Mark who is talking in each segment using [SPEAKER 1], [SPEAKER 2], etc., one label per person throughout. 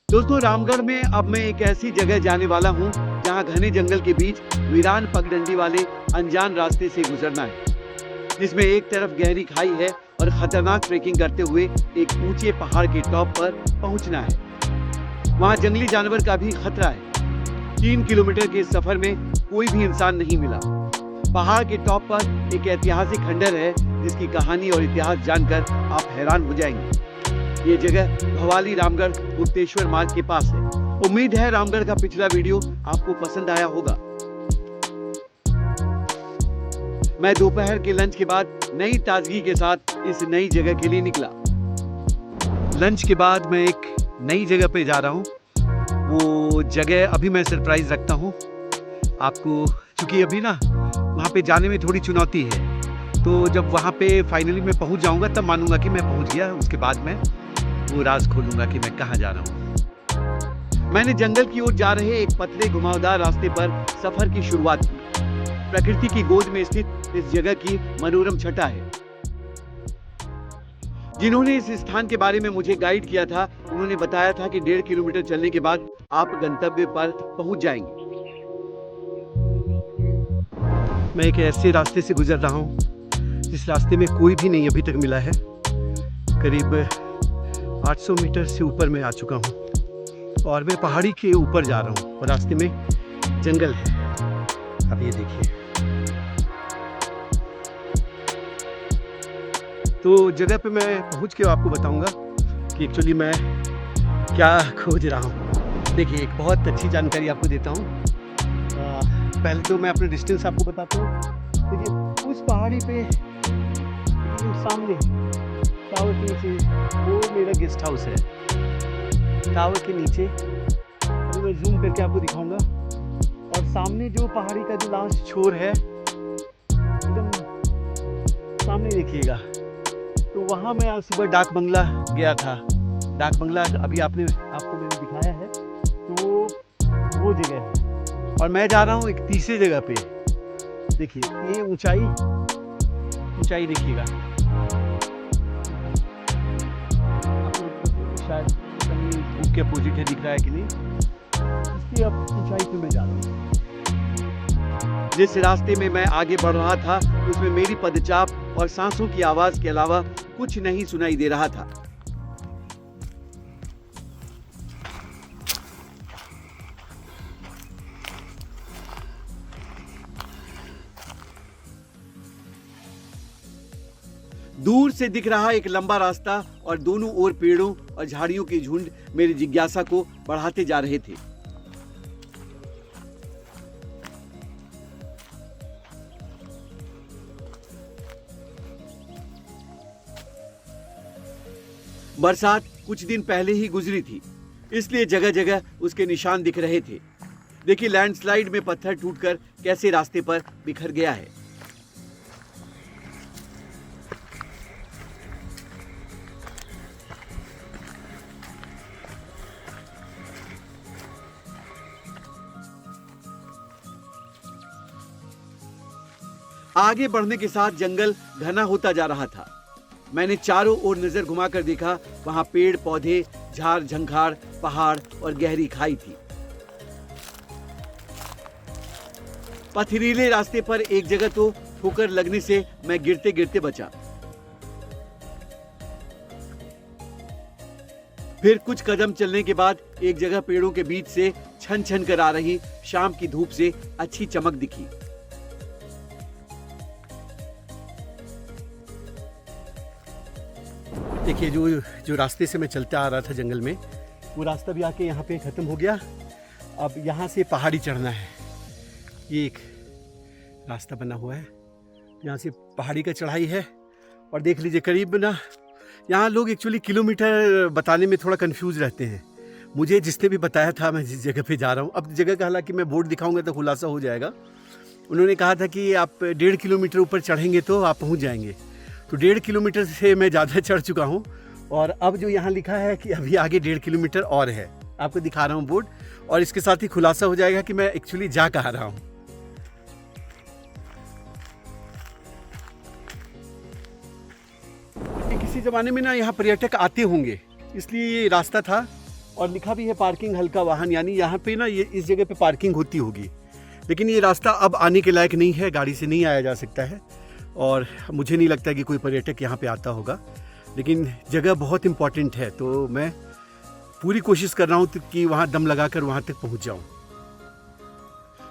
[SPEAKER 1] दोस्तों, रामगढ़ में अब मैं एक ऐसी जगह जाने वाला हूँ जहाँ घने जंगल के बीच वीरान पगडंडी वाले अनजान रास्ते से गुजरना है, जिसमें एक तरफ गहरी खाई है और खतरनाक ट्रेकिंग करते हुए एक ऊंचे पहाड़ के टॉप पर पहुंचना है। वहाँ जंगली जानवर का भी खतरा है। 3 किलोमीटर के सफर में कोई भी इंसान नहीं मिला। पहाड़ के टॉप पर एक ऐतिहासिक खंडर है जिसकी कहानी और इतिहास जानकर आप हैरान हो जाएंगे। ये जगह भवाली रामगढ़ गुप्तेश्वर मार्ग के पास है। उम्मीद है रामगढ़ का पिछला वीडियो आपको पसंद आया होगा। मैं दोपहर के लंच के बाद नई ताजगी के साथ इस नई जगह के लिए निकला। लंच के बाद मैं एक नई जगह पे जा रहा हूँ। वो जगह अभी मैं सरप्राइज रखता हूँ आपको, क्योंकि अभी ना वहाँ पे जाने में थोड़ी चुनौती है। तो जब वहाँ पे फाइनली मैं पहुँच जाऊँगा तब मानूंगा कि मैं पहुँच गया। उसके बाद मैं वो राज खोलूंगा कि मैं कहाँ जा रहा हूँ। मैंने जंगल की ओर जा रहे एक पतले घुमावदार रास्ते पर सफर की शुरुआत की। प्रकृति की गोद में स्थित इस जगह की मनोरम छटा है। जिन्होंने इस स्थान के बारे में मुझे गाइड किया था, उन्होंने बताया था कि 1.5 किलोमीटर चलने के बाद आप गंतव्य पर पहुंच जाएंगे। मैं एक ऐसे रास्ते से गुजर रहा हूँ जिस रास्ते में कोई भी नहीं अभी तक मिला है। करीब 800 मीटर से ऊपर मैं आ चुका हूँ और मैं पहाड़ी के ऊपर जा रहा हूँ और रास्ते में जंगल है। अब ये देखिए। तो जगह पे मैं पहुँच के आपको बताऊंगा कि एक्चुअली मैं क्या खोज रहा हूँ। देखिए, एक बहुत अच्छी जानकारी आपको देता हूँ। पहले तो मैं अपने डिस्टेंस आपको बताता हूँ। देखिए, उस पहाड़ी पे सामने टावर के नीचे वो मेरा गेस्ट हाउस है। टावर के नीचे तो मैं जूम करके आपको दिखाऊंगा। और सामने जो पहाड़ी का जो लास्ट छोर है, एकदम सामने देखिएगा, तो वहाँ मैं आज सुबह डाक बंगला गया था। डाक बंगला अभी आपको मैंने दिखाया है, तो वो जगह है। और मैं जा रहा हूँ एक तीसरी जगह पे। देखिए, ये ऊंचाई देखिएगा। शायद धूप के अपोजिट है, दिख रहा है कि नहीं। इसकी अब ऊंचाई पे मैं जा रहा हूँ। जिस रास्ते में मैं आगे बढ़ रहा था उसमें मेरी पदचाप और सांसों की आवाज के अलावा कुछ नहीं सुनाई दे रहा था। दूर से दिख रहा एक लंबा रास्ता और दोनों ओर पेड़ों और झाड़ियों के झुंड मेरी जिज्ञासा को बढ़ाते जा रहे थे। बरसात कुछ दिन पहले ही गुजरी थी, इसलिए जगह जगह उसके निशान दिख रहे थे। देखिए, लैंडस्लाइड में पत्थर टूटकर कैसे रास्ते पर बिखर गया है। आगे बढ़ने के साथ जंगल घना होता जा रहा था। मैंने चारों ओर नजर घुमाकर देखा। वहां पेड़ पौधे, झाड़ झंखाड़, पहाड़ और गहरी खाई थी। पथरीले रास्ते पर एक जगह तो ठोकर लगने से मैं गिरते गिरते बचा। फिर कुछ कदम चलने के बाद एक जगह पेड़ों के बीच से छन छन कर आ रही शाम की धूप से अच्छी चमक दिखी। देखिए, जो रास्ते से मैं चलता आ रहा था जंगल में, वो रास्ता भी आके यहाँ पे ख़त्म हो गया। अब यहाँ से पहाड़ी चढ़ना है। ये एक रास्ता बना हुआ है, यहाँ से पहाड़ी का चढ़ाई है। और देख लीजिए, करीब ना यहाँ लोग एक्चुअली किलोमीटर बताने में थोड़ा कंफ्यूज रहते हैं। मुझे जिसने भी बताया था मैं जिस जगह पे जा रहा हूँ, अब जगह का हालांकि मैं बोर्ड दिखाऊंगा तो खुलासा हो जाएगा। उन्होंने कहा था कि आप 1.5 किलोमीटर ऊपर चढ़ेंगे तो आप पहुँच जाएंगे। तो 1.5 किलोमीटर से मैं ज़्यादा चढ़ चुका हूँ। और अब जो यहाँ लिखा है कि अभी आगे 1.5 किलोमीटर और है, आपको दिखा रहा हूँ बोर्ड। और इसके साथ ही खुलासा हो जाएगा कि मैं एक्चुअली जा कहाँ रहा हूँ। किसी ज़माने में ना यहाँ पर्यटक आते होंगे, इसलिए ये रास्ता था और लिखा भी है पार्किंग हल्का वाहन, यानी यहाँ पे ना ये इस जगह पे पार्किंग होती होगी। लेकिन ये रास्ता अब आने के लायक नहीं है, गाड़ी से नहीं आया जा सकता है और मुझे नहीं लगता कि कोई पर्यटक यहाँ पे आता होगा। लेकिन जगह बहुत इम्पॉर्टेंट है, तो मैं पूरी कोशिश कर रहा हूँ कि वहाँ दम लगाकर वहाँ तक पहुँच जाऊँ।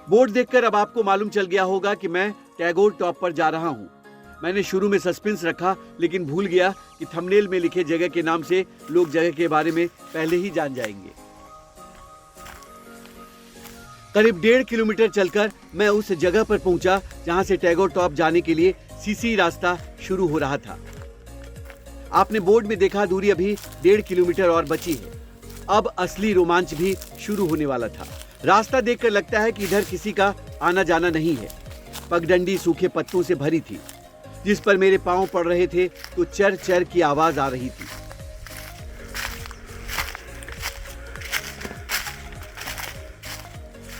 [SPEAKER 1] बोर्ड देखकर अब आपको मालूम चल गया होगा कि मैं टैगोर टॉप पर जा रहा हूँ। मैंने शुरू में सस्पेंस रखा, लेकिन भूल गया कि थंबनेल में लिखे जगह के नाम से लोग जगह के बारे में पहले ही जान जाएंगे। करीब 1.5 किलोमीटर चलकर मैं उस जगह पर पहुंचा जहां से टैगोर टॉप जाने के लिए सीसी रास्ता शुरू हो रहा था। आपने बोर्ड में देखा दूरी अभी 1.5 किलोमीटर और बची है। अब असली रोमांच भी शुरू होने वाला था। रास्ता देखकर लगता है कि इधर किसी का आना जाना नहीं है। पगडंडी सूखे पत्तों से भरी थी, जिस पर मेरे पांव पड़ रहे थे तो चर चर की आवाज आ रही थी।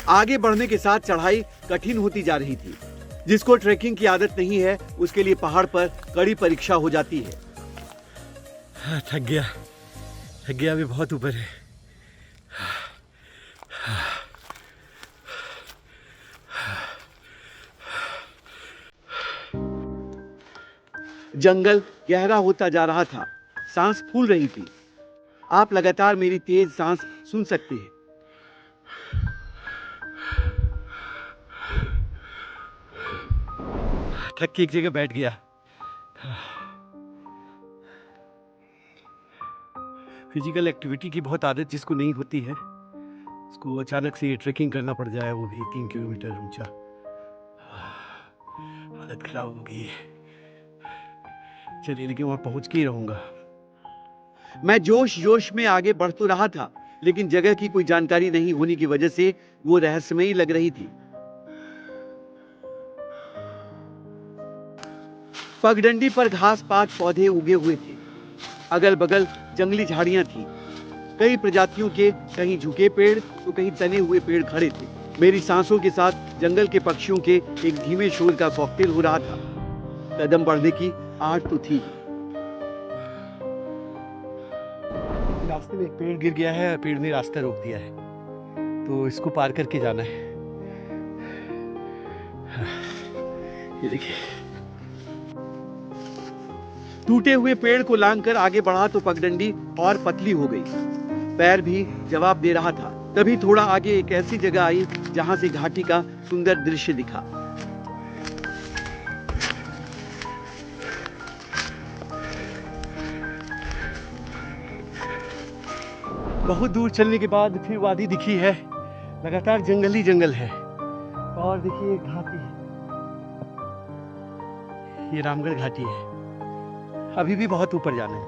[SPEAKER 1] आगे बढ़ने के साथ चढ़ाई कठिन होती जा रही थी। जिसको ट्रैकिंग की आदत नहीं है उसके लिए पहाड़ पर कड़ी परीक्षा हो जाती है। थक गया अभी बहुत ऊपर है। जंगल गहरा होता जा रहा था, सांस फूल रही थी। आप लगातार मेरी तेज सांस सुन सकते हैं। थक के एक जगह बैठ गया। फिजिकल एक्टिविटी की बहुत आदत जिसको नहीं होती है, उसको अचानक से ट्रेकिंग करना पड़ जाए, वो भी 3 किलोमीटर ऊंचा। हालत खराब हो गई। चलिए, लेकिन वहां पहुंच के ही रहूंगा। मैं जोश में आगे बढ़ तो रहा था, लेकिन जगह की कोई जानकारी नहीं होने की वजह से वो रहस्यमयी लग रही थी। पगडंडी पर घास पात पौधे उगे हुए थे। अगल बगल जंगली झाड़ियां थी। कई प्रजातियों के, कहीं झुके पेड़ तो कहीं तने हुए पेड़ खड़े थे। मेरी सांसों के साथ जंगल के पक्षियों के एक धीमे शोर का कॉकटेल हो रहा था। कदम बढ़ने की आहट तो थी। रास्ते में एक पेड़ गिर गया है, पेड़ ने रास्ता रोक दिया है, तो इसको पार करके जाना है। ये देखिए, टूटे हुए पेड़ को लांघकर आगे बढ़ा तो पगडंडी और पतली हो गई। पैर भी जवाब दे रहा था। तभी थोड़ा आगे एक ऐसी जगह आई जहां से घाटी का सुंदर दृश्य दिखा। बहुत दूर चलने के बाद फिर वादी दिखी है। लगातार जंगल ही जंगल है। और देखिए घाटी, ये रामगढ़ घाटी है। अभी भी बहुत ऊपर जाना है।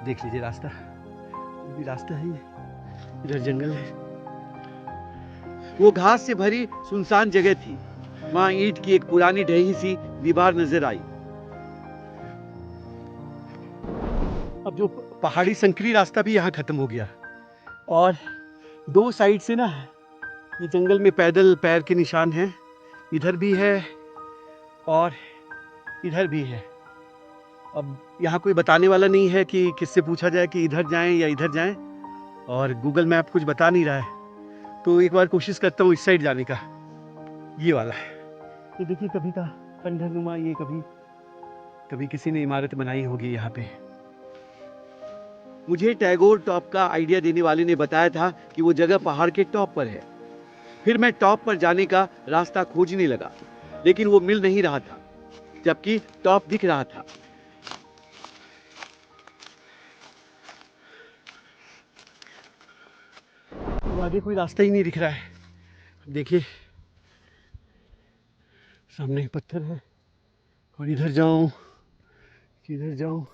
[SPEAKER 1] देख लीजिए रास्ता, ये भी रास्ता है, इधर जंगल है। वो घास से भरी सुनसान जगह थी। वहां ईंट की एक पुरानी ढही सी दीवार नजर आई। अब जो पहाड़ी संकरी रास्ता भी यहाँ खत्म हो गया और 2 साइड से ना ये जंगल में पैदल पैर के निशान हैं। इधर भी है और इधर भी है। अब यहाँ कोई बताने वाला नहीं है कि किससे पूछा जाए कि इधर जाएं या इधर जाएं, और गूगल मैप कुछ बता नहीं रहा है। तो एक बार कोशिश करता हूँ इस साइड जाने का। ये वाला है, ये देखिए कभी का खंडहरनुमा, ये कभी किसी ने इमारत बनाई होगी यहाँ पे। मुझे टैगोर टॉप का आइडिया देने वाले ने बताया था कि वो जगह पहाड़ के टॉप पर है। फिर मैं टॉप पर जाने का रास्ता खोजने लगा, लेकिन वो मिल नहीं रहा था, जबकि टॉप दिख रहा था। तो आगे कोई रास्ता ही नहीं दिख रहा है। देखिए सामने पत्थर है, और इधर जाऊं किधर जाऊं,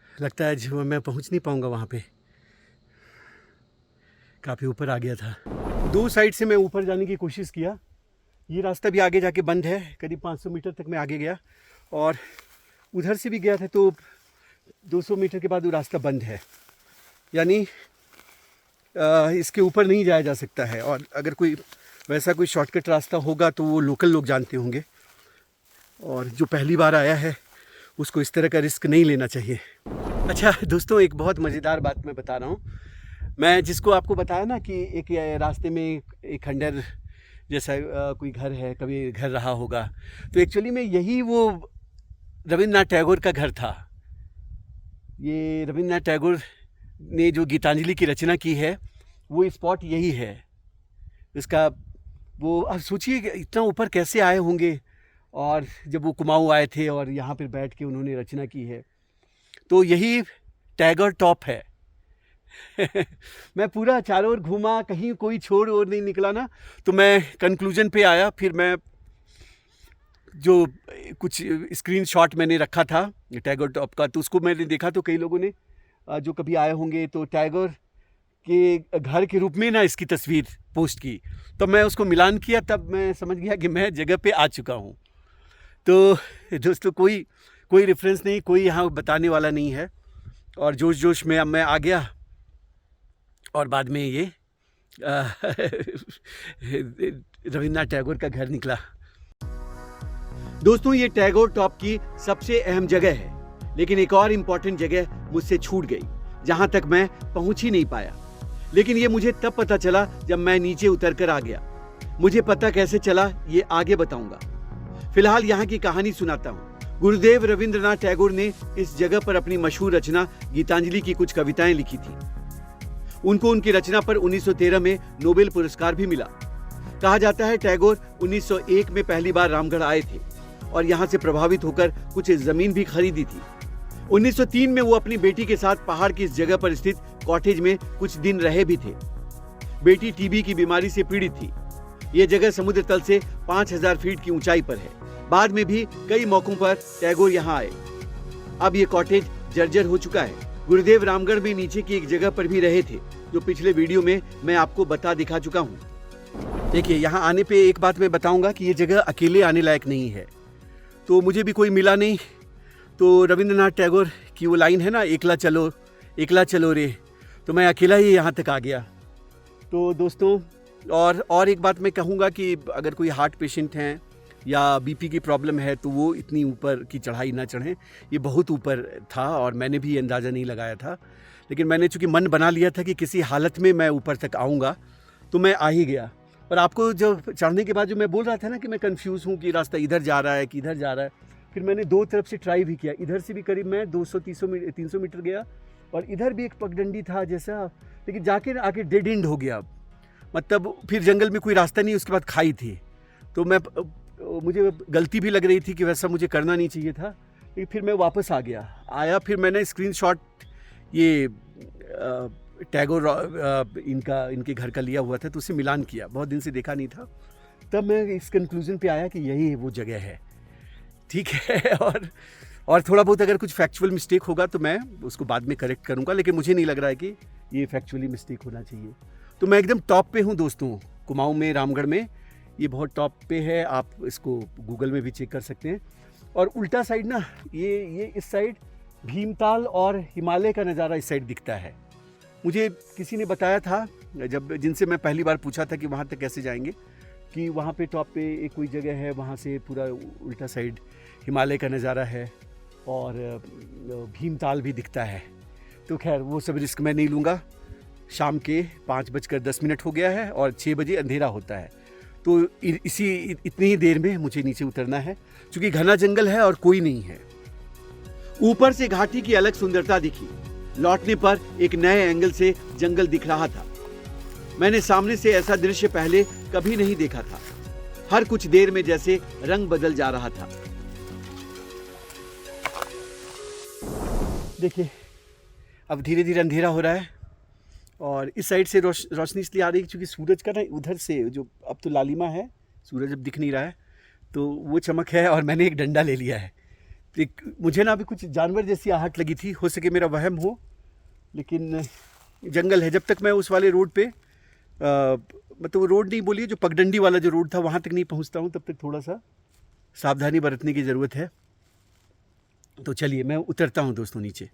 [SPEAKER 1] लगता है जो मैं पहुंच नहीं पाऊंगा वहां पे। काफी ऊपर आ गया था। 2 साइड से मैं ऊपर जाने की कोशिश किया। ये रास्ता भी आगे जाके बंद है। करीब 500 मीटर तक मैं आगे गया और उधर से भी गया था, तो 200 मीटर के बाद वो रास्ता बंद है। यानी इसके ऊपर नहीं जाया जा सकता है। और अगर कोई वैसा कोई शॉर्टकट रास्ता होगा तो वो लोकल लोग जानते होंगे, और जो पहली बार आया है उसको इस तरह का रिस्क नहीं लेना चाहिए। अच्छा दोस्तों, एक बहुत मज़ेदार बात मैं बता रहा हूँ। मैं जिसको आपको बताया ना कि एक ये रास्ते में एक खंडर जैसा कोई घर है, कभी घर रहा होगा, तो एक्चुअली में यही वो रविन्द्रनाथ टैगोर का घर था। ये रविन्द्रनाथ टैगोर ने जो गीतांजलि की रचना की है, वो स्पॉट यही है। इसका वो आप सोचिए कि इतना ऊपर कैसे आए होंगे, और जब वो कुमाऊँ आए थे और यहाँ पर बैठ के उन्होंने रचना की है, तो यही टैगोर टॉप है। मैं पूरा चारों ओर घूमा, कहीं कोई छोर और नहीं निकला ना, तो मैं कंक्लूजन पे आया। फिर मैं जो कुछ स्क्रीनशॉट मैंने रखा था टैगोर टॉप का, तो उसको मैंने देखा, तो कई लोगों ने जो कभी आए होंगे तो टैगोर के घर के रूप में ना इसकी तस्वीर पोस्ट की। तो मैं उसको मिलान किया, तब मैं समझ गया कि मैं जगह पे आ चुका हूँ। तो दोस्तों, कोई कोई रेफरेंस नहीं, कोई यहाँ बताने वाला नहीं है, और जोश जोश में अब मैं आ गया, और बाद में ये रविन्द्रनाथ टैगोर का घर निकला। दोस्तों, ये टैगोर टॉप की सबसे अहम जगह है, लेकिन एक और इम्पॉर्टेंट जगह मुझसे छूट गई, जहां तक मैं पहुंच ही नहीं पाया। लेकिन ये मुझे तब पता चला जब मैं नीचे उतर कर आ गया। मुझे पता कैसे चला, ये आगे बताऊंगा। फिलहाल यहाँ की कहानी सुनाता हूँ। गुरुदेव रविन्द्रनाथ टैगोर ने इस जगह पर अपनी मशहूर रचना गीतांजलि की कुछ कविताएं लिखी थी। उनको उनकी रचना पर 1913 में नोबेल पुरस्कार भी मिला। कहा जाता है टैगोर 1901 में पहली बार रामगढ़ आए थे और यहाँ से प्रभावित होकर कुछ जमीन भी खरीदी थी। 1903 में वो अपनी बेटी के साथ पहाड़ की इस जगह पर स्थित कॉटेज में कुछ दिन रहे भी थे। बेटी टीबी की बीमारी से पीड़ित थी। ये जगह समुद्र तल से 5000 फीट की ऊंचाई पर है। बाद में भी कई मौकों पर टैगोर यहाँ आए। अब ये कॉटेज जर्जर हो चुका है। गुरुदेव रामगढ़ में नीचे की एक जगह पर भी रहे थे, जो पिछले वीडियो में मैं आपको बता दिखा चुका हूँ। देखिए, यहाँ आने पे एक बात मैं बताऊंगा कि ये जगह अकेले आने लायक नहीं है। तो मुझे भी कोई मिला नहीं, तो रविन्द्रनाथ टैगोर की वो लाइन है ना, एकला चलो रे, तो मैं अकेला ही यहाँ तक आ गया। तो दोस्तों, और एक बात मैं कहूँगा कि अगर कोई हार्ट पेशेंट हैं या बीपी की प्रॉब्लम है, तो वो इतनी ऊपर की चढ़ाई ना चढ़ें। ये बहुत ऊपर था और मैंने भी अंदाज़ा नहीं लगाया था, लेकिन मैंने चूँकि मन बना लिया था कि किसी हालत में मैं ऊपर तक आऊँगा, तो मैं आ ही गया। और आपको जब चढ़ने के बाद जो मैं बोल रहा था ना कि मैं कंफ्यूज हूँ कि रास्ता इधर जा रहा है कि इधर जा रहा है, फिर मैंने दो तरफ से ट्राई भी किया। इधर से भी करीब मैं 200-300 मीटर गया, और इधर भी एक पगडंडी था जैसा, लेकिन जाके आके डेड एंड हो गया। मतलब फिर जंगल में कोई रास्ता नहीं, उसके बाद खाई थी। तो मुझे गलती भी लग रही थी कि वैसा मुझे करना नहीं चाहिए था, लेकिन फिर मैं वापस आया। फिर मैंने स्क्रीनशॉट ये टैगोर इनके घर का लिया हुआ था, तो उससे मिलान किया। बहुत दिन से देखा नहीं था, तब मैं इस कंक्लूजन पे आया कि यही वो जगह है। ठीक है। और थोड़ा बहुत अगर कुछ फैक्चुअल मिस्टेक होगा तो मैं उसको बाद में करेक्ट करूँगा, लेकिन मुझे नहीं लग रहा है कि ये फैक्चुअली मिस्टेक होना चाहिए। तो मैं एकदम टॉप पे हूँ दोस्तों, कुमाऊँ में, रामगढ़ में। ये बहुत टॉप पे है, आप इसको गूगल में भी चेक कर सकते हैं। और उल्टा साइड ना, ये इस साइड भीमताल और हिमालय का नज़ारा इस साइड दिखता है। मुझे किसी ने बताया था, जिनसे मैं पहली बार पूछा था कि वहाँ तक कैसे जाएंगे, कि वहाँ पे टॉप पे एक कोई जगह है, वहाँ से पूरा उल्टा साइड हिमालय का नज़ारा है और भीमताल भी दिखता है। तो खैर, वो सब रिस्क मैं नहीं लूँगा। शाम के 5:10 हो गया है और 6 बजे अंधेरा होता है। तो इतनी ही देर में मुझे नीचे उतरना है, क्योंकि घना जंगल है और कोई नहीं है। ऊपर से घाटी की अलग सुंदरता दिखी। लौटने पर एक नए एंगल से जंगल दिख रहा था। मैंने सामने से ऐसा दृश्य पहले कभी नहीं देखा था। हर कुछ देर में जैसे रंग बदल जा रहा था। देखिए, अब धीरे धीरे अंधेरा हो रहा है, और इस साइड से रोशनी इसलिए आ रही है क्योंकि सूरज का ना उधर से, जो अब तो लालिमा है, सूरज अब दिख नहीं रहा है, तो वो चमक है। और मैंने एक डंडा ले लिया है। मुझे ना अभी कुछ जानवर जैसी आहट लगी थी, हो सके मेरा वहम हो, लेकिन जंगल है। जब तक मैं उस वाले रोड पे मतलब वो रोड नहीं बोलिए, जो पगडंडी वाला जो रोड था, वहाँ तक नहीं पहुँचता हूँ, तब तक थोड़ा सा सावधानी बरतने की ज़रूरत है। तो चलिए, मैं उतरता हूँ दोस्तों नीचे।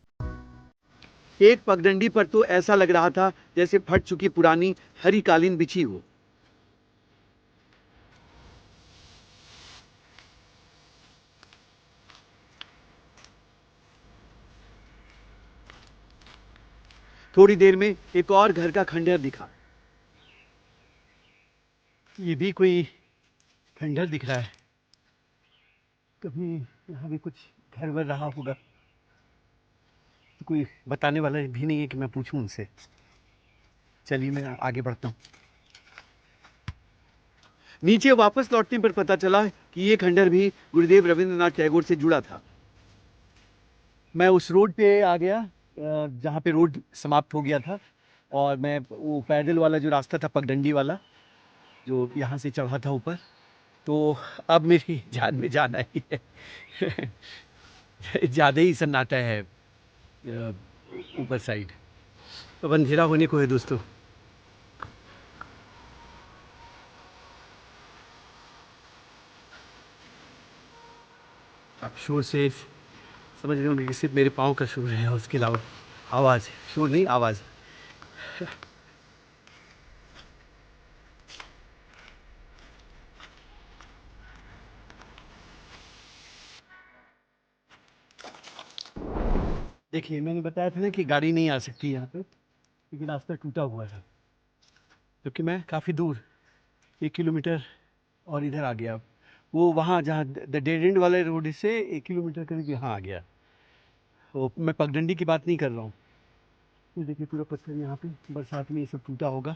[SPEAKER 1] एक पगडंडी पर तो ऐसा लग रहा था जैसे फट चुकी पुरानी हरी कालीन बिछी हो। थोड़ी देर में एक और घर का खंडहर दिखा। ये भी कोई खंडहर दिख रहा है। कभी यहाँ भी कुछ घर वर रहा होगा, तो कोई बताने वाला भी नहीं है कि मैं पूछूं उनसे। चलिए मैं आगे बढ़ता हूँ। नीचे वापस लौटने पर पता चला कि ये खंडहर भी गुरुदेव रविंद्रनाथ टैगोर से जुड़ा था। मैं उस रोड पे आ गया जहाँ पे रोड समाप्त हो गया था, और मैं वो पैदल वाला जो रास्ता था, पगडंडी वाला, जो यहाँ से चढ़ा था ऊपर, तो अब मेरी जान में जान आई है। ज़्यादा ही सन्नाटा है ऊपर साइड। अब अंधेरा होने को है दोस्तों। आप शोर से समझ रहे होंगे कि सिर्फ मेरे पाँव का शोर है, उसके अलावा आवाज़, शोर नहीं आवाज़। देखिए मैंने बताया था ना कि गाड़ी नहीं आ सकती यहाँ पे, क्योंकि रास्ता टूटा हुआ था। क्योंकि मैं काफ़ी दूर 1 किलोमीटर और इधर आ गया। वो वहाँ जहाँ द डेड एंड वाले रोड से 1 किलोमीटर करीब यहाँ आ गया। तो मैं पगडंडी की बात नहीं कर रहा हूँ। ये देखिए पूरा पत्थर, यहाँ पे बरसात में ये सब टूटा होगा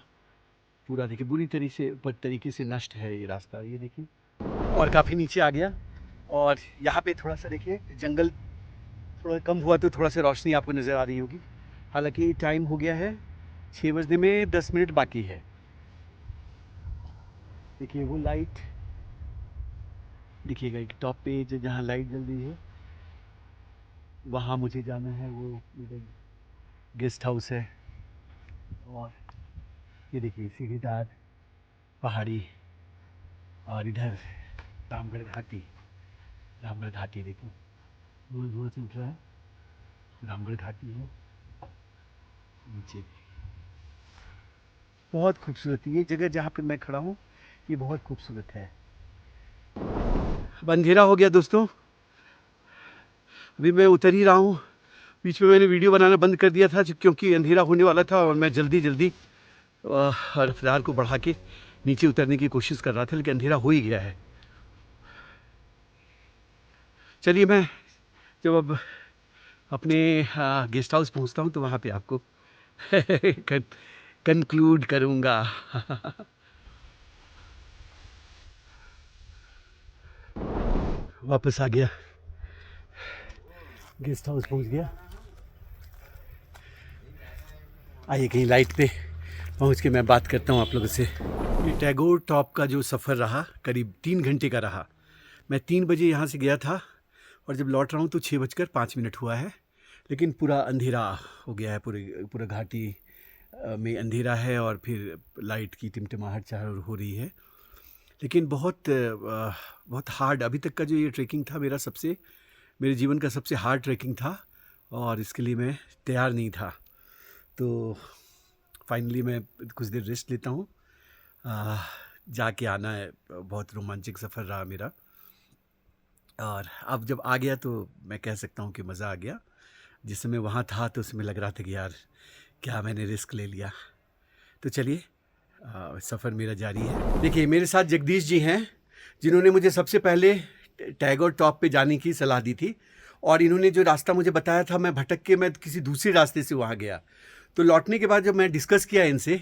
[SPEAKER 1] पूरा। देखिए बुरी तरीके से नष्ट है ये रास्ता, ये देखिए। और काफ़ी नीचे आ गया, और यहाँ पे थोड़ा सा देखिए जंगल थोड़ा कम हुआ तो थोड़ा सा रोशनी आपको नज़र आ रही होगी। हालांकि टाइम हो गया है 6 बजने में 10 मिनट बाकी है। देखिए वो लाइट दिखिएगा एक टॉप पे जो जहाँ लाइट जल रही है, वहाँ मुझे जाना है। वो मेरा गेस्ट हाउस है। और ये देखिए सीढ़ीदार पहाड़ी, और इधर रामगढ़ घाटी। रामगढ़ घाटी देखो दूर दूर से उठ रहा है, रामगढ़ घाटी है नीचे। बहुत खूबसूरत ये जगह जहाँ पे मैं खड़ा हूँ, ये बहुत खूबसूरत है। अब अंधेरा हो गया दोस्तों, अभी मैं उतर ही रहा हूँ। बीच में मैंने वीडियो बनाना बंद कर दिया था क्योंकि अंधेरा होने वाला था, और मैं जल्दी जल्दी रफ्तार को बढ़ा के नीचे उतरने की कोशिश कर रहा था, लेकिन अंधेरा हो ही गया है। चलिए मैं जब अब अपने गेस्ट हाउस पहुंचता हूं तो वहां पे आपको कंक्लूड करूंगा। वापस आ गया, गेस्ट हाउस पहुंच गया। आइए कहीं लाइट पे पहुंच के मैं बात करता हूं आप लोगों से। ये टैगोर टॉप का जो सफ़र रहा करीब 3 घंटे का रहा। मैं 3 बजे यहाँ से गया था, और जब लौट रहा हूँ तो 6:05 हुआ है। लेकिन पूरा अंधेरा हो गया है, पूरा घाटी में अंधेरा है, और फिर लाइट की टिमटिमाहट चारों हो रही है। लेकिन बहुत हार्ड अभी तक का जो ये ट्रैकिंग था, मेरे जीवन का सबसे हार्ड ट्रैकिंग था, और इसके लिए मैं तैयार नहीं था। तो फाइनली मैं कुछ देर रेस्ट लेता हूँ। जाके आना है, बहुत रोमांचक सफ़र रहा मेरा। और अब जब आ गया तो मैं कह सकता हूँ कि मज़ा आ गया। जिस समय वहाँ था तो उसमें लग रहा था कि यार क्या मैंने रिस्क ले लिया। तो चलिए सफ़र मेरा जारी है। देखिए मेरे साथ जगदीश जी हैं, जिन्होंने मुझे सबसे पहले टैगोर टॉप पे जाने की सलाह दी थी, और इन्होंने जो रास्ता मुझे बताया था, मैं भटक के मैं किसी दूसरे रास्ते से वहाँ गया। तो लौटने के बाद जब मैं डिस्कस किया इनसे,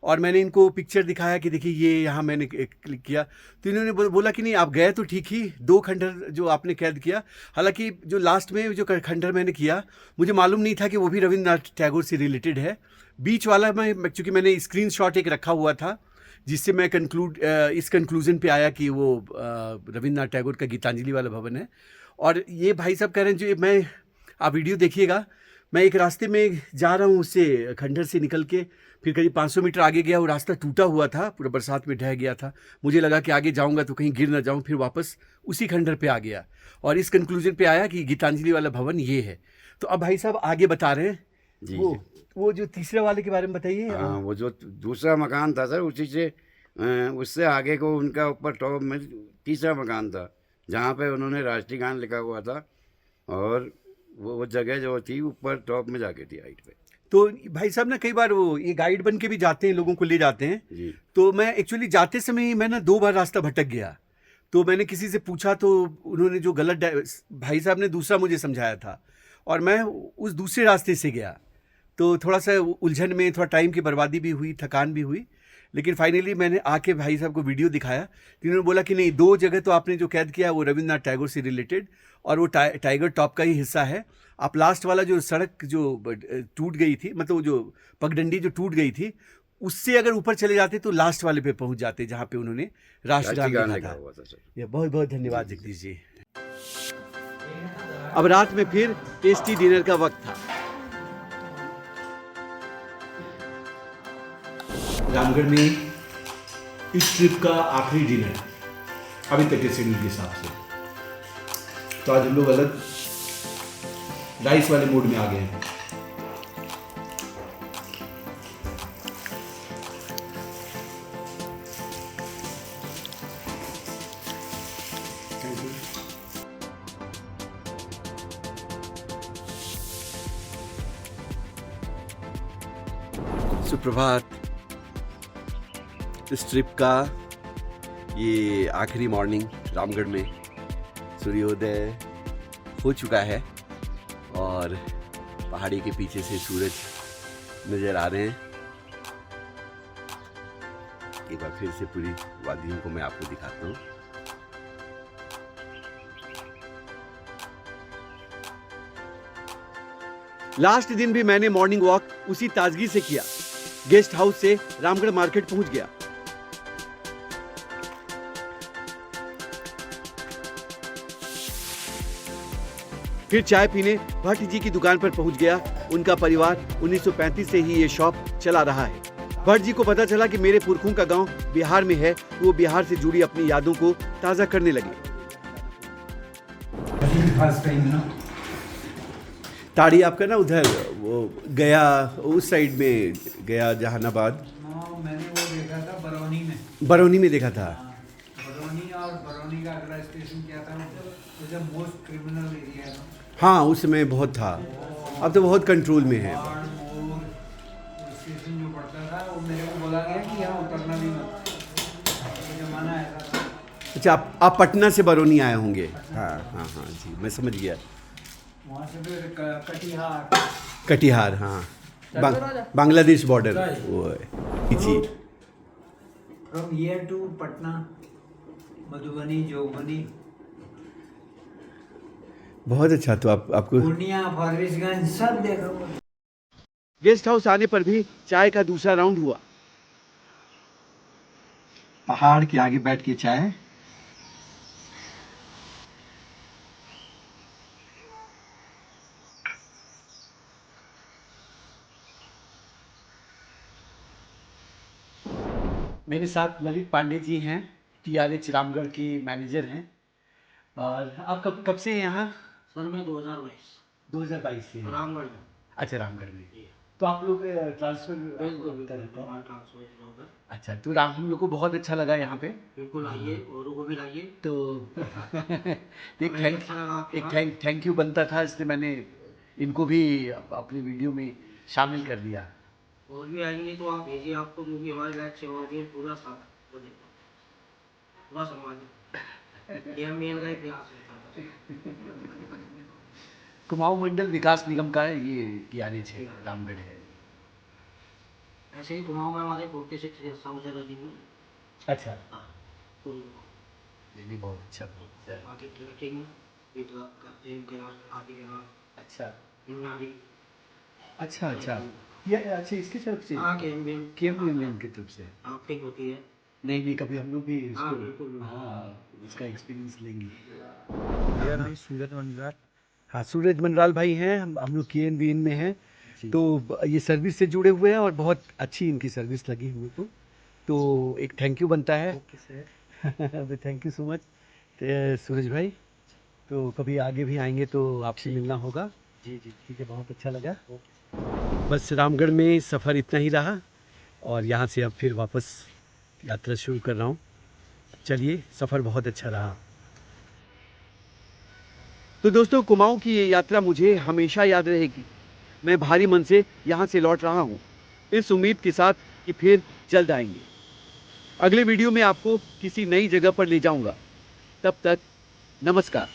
[SPEAKER 1] और मैंने इनको पिक्चर दिखाया कि देखिए ये यहाँ मैंने क्लिक किया, तो इन्होंने बोला कि नहीं आप गए तो ठीक ही, 2 खंडहर जो आपने कैद किया। हालांकि जो लास्ट में जो खंडहर मैंने किया, मुझे मालूम नहीं था कि वो भी रविंद्रनाथ टैगोर से रिलेटेड है। बीच वाला चूँकि मैंने स्क्रीनशॉट एक रखा हुआ था, जिससे मैं इस कंक्लूजन पे आया कि वो रविंद्रनाथ टैगोर का गीतांजलि वाला भवन है। और ये भाई साहब कह रहे हैं जो आप वीडियो देखिएगा, मैं एक रास्ते में जा रहा हूँ, उससे खंडहर से निकल के फिर करीब 500 मीटर आगे गया। वो रास्ता टूटा हुआ था, पूरा बरसात में ढह गया था। मुझे लगा कि आगे जाऊंगा तो कहीं गिर ना जाऊं, फिर वापस उसी खंडहर पे आ गया, और इस कंक्लूजन पे आया कि गीतांजलि वाला भवन ये है। तो अब भाई साहब आगे बता रहे हैं
[SPEAKER 2] जी
[SPEAKER 1] वो जो तीसरे वाले के बारे में बताइए।
[SPEAKER 2] हाँ, वो जो दूसरा मकान था सर, उसी से उससे आगे को उनका ऊपर टॉप में तीसरा मकान था, जहाँ पे उन्होंने राष्ट्रीय गान लिखा हुआ था, और वो जगह जो थी ऊपर टॉप में जाके थी हाइट पे।
[SPEAKER 1] तो भाई साहब ना कई बार वो ये गाइड बन के भी जाते हैं, लोगों को ले जाते हैं।
[SPEAKER 2] जी।
[SPEAKER 1] तो मैं एक्चुअली जाते समय ही मैं ना 2 बार रास्ता भटक गया। तो मैंने किसी से पूछा तो उन्होंने जो भाई साहब ने दूसरा मुझे समझाया था और मैं उस दूसरे रास्ते से गया। तो थोड़ा सा उलझन में थोड़ा टाइम की बर्बादी भी हुई, थकान भी हुई। लेकिन फाइनली मैंने आके भाई साहब को वीडियो दिखाया तो उन्होंने बोला कि नहीं, 2 जगह तो आपने जो कैद किया वो रविंद्रनाथ टैगोर से रिलेटेड और वो टाइगर टॉप का ही हिस्सा है। आप लास्ट वाला जो सड़क जो टूट गई थी, मतलब वो जो पगडंडी जो टूट गई थी, उससे अगर ऊपर चले जाते तो लास्ट वाले पे पहुंच जाते जहाँ पे उन्होंने राष्ट्रगान
[SPEAKER 2] राष्ट्रगान
[SPEAKER 1] लिखा
[SPEAKER 2] लिखा
[SPEAKER 1] था।
[SPEAKER 2] हुआ था सर।
[SPEAKER 1] ये बहुत बहुत धन्यवाद जगदीश जी। अब रात में फिर टेस्टी डिनर का वक्त था। रामगढ़ में इस ट्रिप का आखिरी डिनर अभी तक के शेड्यूल के हिसाब से। तो आज हम लोग अलग राइस वाले मूड में आ गए हैं। सुप्रभात। इस ट्रिप का ये आखिरी मॉर्निंग रामगढ़ में सूर्योदय हो चुका है और पहाड़ी के पीछे से सूरज नज़र आ रहे हैं। एक बार फिर से पूरी वादियों को मैं आपको दिखाता हूँ। लास्ट दिन भी मैंने मॉर्निंग वॉक उसी ताजगी से किया। गेस्ट हाउस से रामगढ़ मार्केट पहुंच गया। फिर चाय पीने भट्ट जी की दुकान पर पहुंच गया। उनका परिवार 1935 से ही ये शॉप चला रहा है। भट्ट जी को पता चला कि मेरे पुरखों का गांव बिहार में है, तो वो बिहार से जुड़ी अपनी यादों को ताजा करने लगे। ताड़ी आपका ना उधर वो गया उस साइड में, गया जहानाबाद।
[SPEAKER 3] मैंने वो देखा था बरौनी में।
[SPEAKER 1] बरौनी में देखा था।
[SPEAKER 3] बरौनी और बरौनी का अगला स्टेशन क्या था, वो जब मोस्ट क्रिमिनल एरिया है ना।
[SPEAKER 1] हाँ, उस समय बहुत था, अब तो बहुत कंट्रोल में है।
[SPEAKER 3] और वो स्टेशन जो पड़ता था वो मेरे को बोला गया कि यहाँ उतरना भी मत, वो जमाना ऐसा था।
[SPEAKER 1] अच्छा, आप पटना से बरौनी आए होंगे। हाँ हाँ हाँ जी, मैं समझ गया।
[SPEAKER 3] वहाँ से फिर कटिहार।
[SPEAKER 1] कटिहार, हाँ, बांग्लादेश बॉर्डर वो है जी।
[SPEAKER 3] From here to Patna, Madhubani, Jogbani,
[SPEAKER 1] बहुत अच्छा। तो आपको
[SPEAKER 3] पूर्णिया, फारबिसगंज सब देखा हुआ।
[SPEAKER 1] गेस्ट हाउस आने पर भी चाय का दूसरा राउंड हुआ। पहाड़ के आगे बैठ के चाय। मेरे साथ ललित पांडे जी हैं, TRH रामगढ़ की मैनेजर हैं। और आप कब कब से हैं यहाँ?
[SPEAKER 4] सर मैं 2022
[SPEAKER 1] से हैं।
[SPEAKER 4] रामगढ़ में।
[SPEAKER 1] अच्छा, रामगढ़ में। तो आप लोग ट्रांसफर होता रहता है?
[SPEAKER 4] ट्रांसफर।
[SPEAKER 1] अच्छा, तो हम लोग को बहुत अच्छा लगा यहाँ पे।
[SPEAKER 4] बिल्कुल आइए, औरों को भी लाइए।
[SPEAKER 1] तो एक थैंक यू बनता था, इसलिए मैंने इनको भी अपनी वीडियो में शामिल कर दिया।
[SPEAKER 4] और भी आएंगे तो आप भेजिए, आपको क्योंकि हमारे लायक सेवा के पूरा साथ वो देगा, पूरा सम्मान। ये मेन का ही प्रयास रहता है।
[SPEAKER 1] कुमाऊं मंडल विकास निगम का ये TRH है, रामगढ़ है।
[SPEAKER 4] ऐसे ही कुमाऊं में हमारे 46 हिस्सा हो जाएगा दिन में।
[SPEAKER 1] अच्छा,
[SPEAKER 4] हाँ, तो
[SPEAKER 1] ये भी बहुत अच्छा।
[SPEAKER 4] आगे ट्रेकिंग करते हैं के आगे के बाद।
[SPEAKER 1] अच्छा
[SPEAKER 4] इनारी।
[SPEAKER 1] अच्छा अच्छा, ये अच्छा इसकी तरफ से
[SPEAKER 4] हाँ,
[SPEAKER 1] KMBM की तरफ से।
[SPEAKER 4] हाँ, ठीक होती है।
[SPEAKER 1] नहीं, कभी हम लोग भी
[SPEAKER 4] हाँ, बिल्कुल।
[SPEAKER 1] हाँ, इसका एक्सपीरियंस लेंगे।
[SPEAKER 3] मेरा नाम सूरज मंडल।
[SPEAKER 1] हाँ, सूरज मनराल भाई हैं, हम लोग KNBN में हैं। तो ये सर्विस से जुड़े हुए हैं और बहुत अच्छी इनकी सर्विस लगी हुई को, तो एक थैंक यू बनता है। थैंक यू सो मच सूरज भाई। तो कभी आगे भी आएंगे तो आपसे मिलना होगा। जी जी ठीक है, बहुत अच्छा लगा। बस रामगढ़ में सफ़र इतना ही रहा और यहाँ से अब फिर वापस यात्रा शुरू कर रहा हूँ। चलिए, सफ़र बहुत अच्छा रहा। तो दोस्तों, कुमाऊं की ये यात्रा मुझे हमेशा याद रहेगी। मैं भारी मन से यहाँ से लौट रहा हूँ, इस उम्मीद के साथ कि फिर जल्द आएंगे। अगले वीडियो में आपको किसी नई जगह पर ले जाऊंगा। तब तक नमस्कार।